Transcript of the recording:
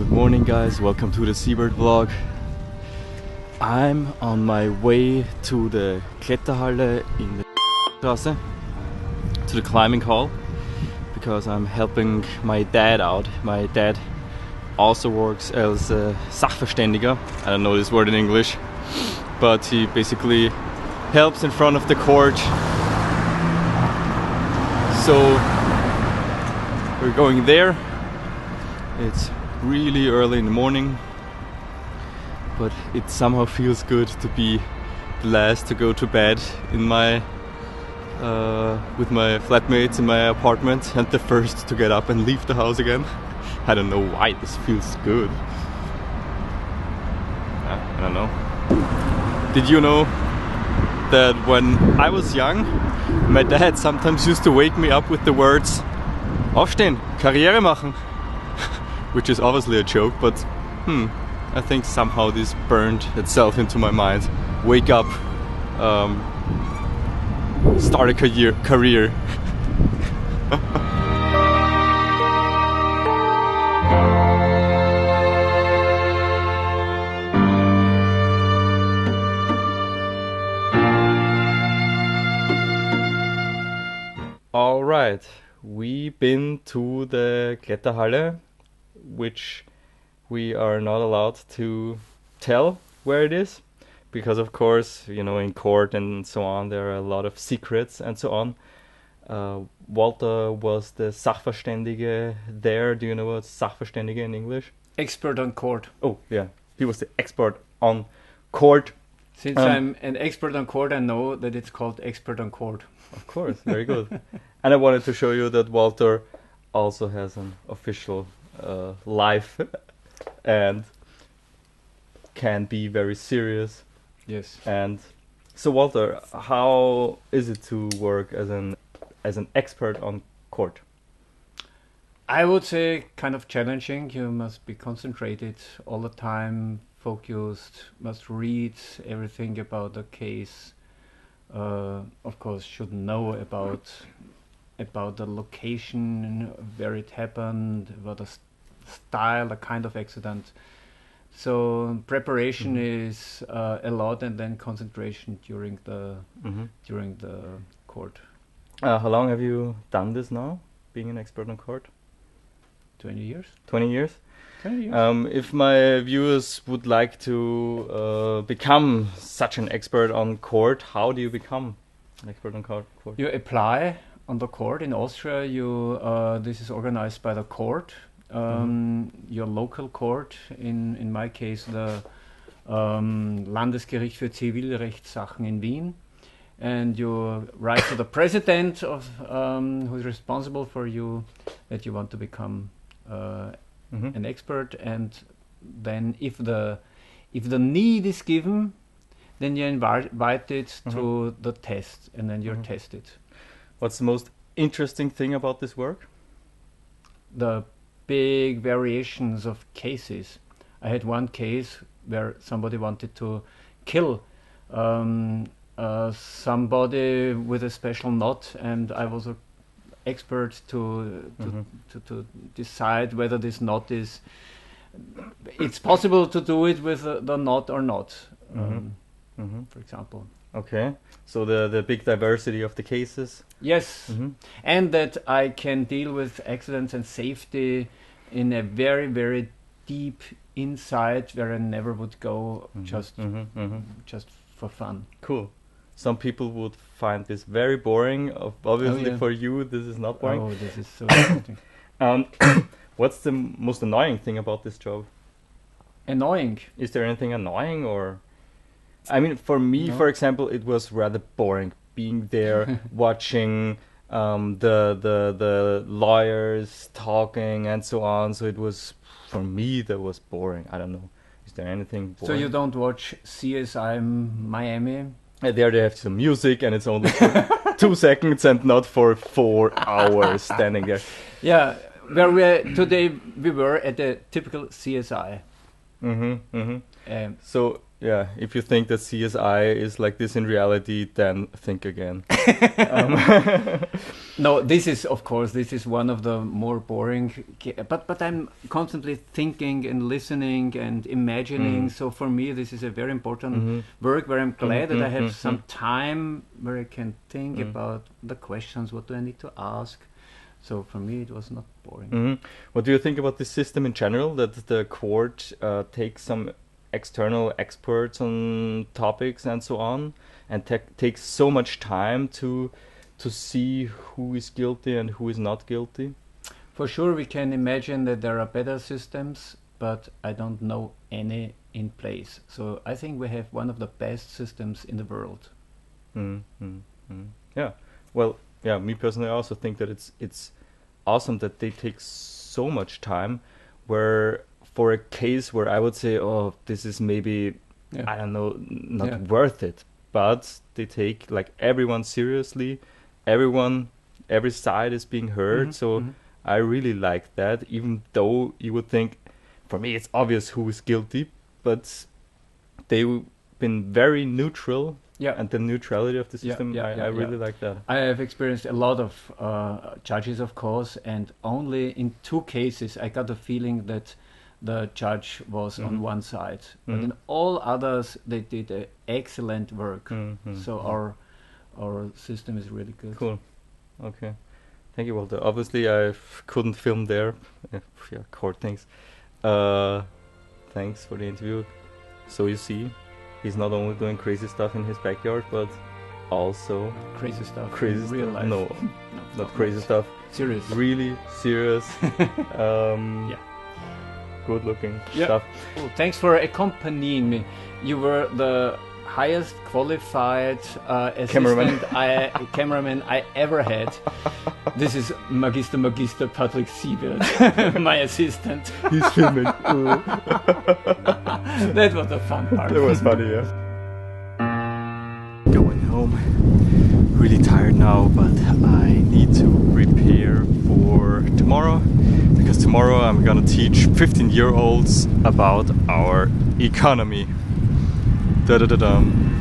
Good morning, guys. Welcome to the Seabird vlog. I'm on my way to the Kletterhalle in the Straße, to the climbing hall, because I'm helping my dad out. My dad also works as a Sachverständiger. I don't know this word in English, but he basically helps in front of the court. So we're going there. It's really early in the morning, but it somehow feels good to be the last to go to bed in my with my flatmates in my apartment, and the first to get up and leave the house again. I don't know why this feels good. I don't know. Did you know that when I was young, my dad sometimes used to wake me up with the words "Aufstehen, Karriere machen," which is obviously a joke, but I think somehow this burned itself into my mind. Wake up, start a career. All right, we've been to the Kletterhalle, which we are not allowed to tell where it is, because of course, you know, in court and so on, there are a lot of secrets and so on. Walter was the Sachverständige there. Do you know what Sachverständige in English? Expert on court. Oh, yeah. He was the expert on court. Since I'm an expert on court, I know that it's called expert on court. Of course, very good. And I wanted to show you that Walter also has an official life and can be very serious. Yes. And so, Walter, how is it to work as an expert on court? I would say kind of challenging. You must be concentrated all the time, focused, must read everything about the case. Of course, should know about the location, where it happened, about the style, the kind of accident. So preparation is a lot, and then concentration during the court. How long have you done this now, being an expert on court? 20 years. 20 years? 20 years. If my viewers would like to become such an expert on court, how do you become an expert on court? You apply on the court in Austria. This is organized by the court, your local court. In my case, the Landesgericht für Zivilrechtssachen in Wien. And you write to the president of who is responsible for you that you want to become an expert, and then if the need is given, then you're invited to the test, and then you're tested. What's the most interesting thing about this work? The big variations of cases. I had one case where somebody wanted to kill somebody with a special knot, and I was an expert to decide whether this knot is. It's possible to do it with the knot or not, for example. Okay, so the big diversity of the cases. Yes, and that I can deal with accidents and safety in a very, very deep insight where I never would go just for fun. Cool. Some people would find this very boring. Obviously, for you, this is not boring. Oh, this is so interesting. What's the most annoying thing about this job? Annoying? Is there anything annoying, or? I mean, for me, for example, it was rather boring being there, watching the lawyers talking and so on. So it was, for me, that was boring. I don't know. Is there anything boring? So you don't watch CSI Miami? There they have some music, and it's only for 2 seconds and not for 4 hours standing there. Yeah, today we were at a typical CSI. So yeah, if you think that CSI is like this in reality, then think again. No, this is, of course, this is one of the more boring. But I'm constantly thinking and listening and imagining. So for me, this is a very important work where I'm glad that I have some time where I can think about the questions. What do I need to ask? So for me, it was not boring. What do you think about this system in general? That the court takes some external experts on topics and so on, and takes so much time to see who is guilty and who is not guilty? For sure, we can imagine that there are better systems, but I don't know any in place. So I think we have one of the best systems in the world. Yeah. Well, yeah. Me personally, I also think that it's awesome that they take so much time. Where for a case where I would say, oh, this is maybe I don't know, not worth it, but they take like everyone seriously. Every side is being heard. So I really like that, even though you would think, for me, it's obvious who is guilty, but they've been very neutral. Yeah. And the neutrality of the system, I really like that. I have experienced a lot of judges, of course, and only in 2 cases I got the feeling that the judge was on one side. But in all others, they did excellent work. So our system is really good. Cool. Okay. Thank you, Walter. Obviously, I couldn't film there. Court things. Thanks for the interview. So you see, he's not only doing crazy stuff in his backyard, but also crazy stuff. Crazy in real stuff. life. No, not crazy stuff. Serious. Really serious. Good looking stuff. Oh, thanks for accompanying me. You were the highest qualified assistant cameraman I ever had. This is Magister Patrick Seabird, my assistant. He's filming. That was a fun part. That was funny, yeah. Going home. Really tired now, but I need to prepare for tomorrow, because tomorrow I'm gonna teach 15-year-olds about our economy. Da-da-da-dum.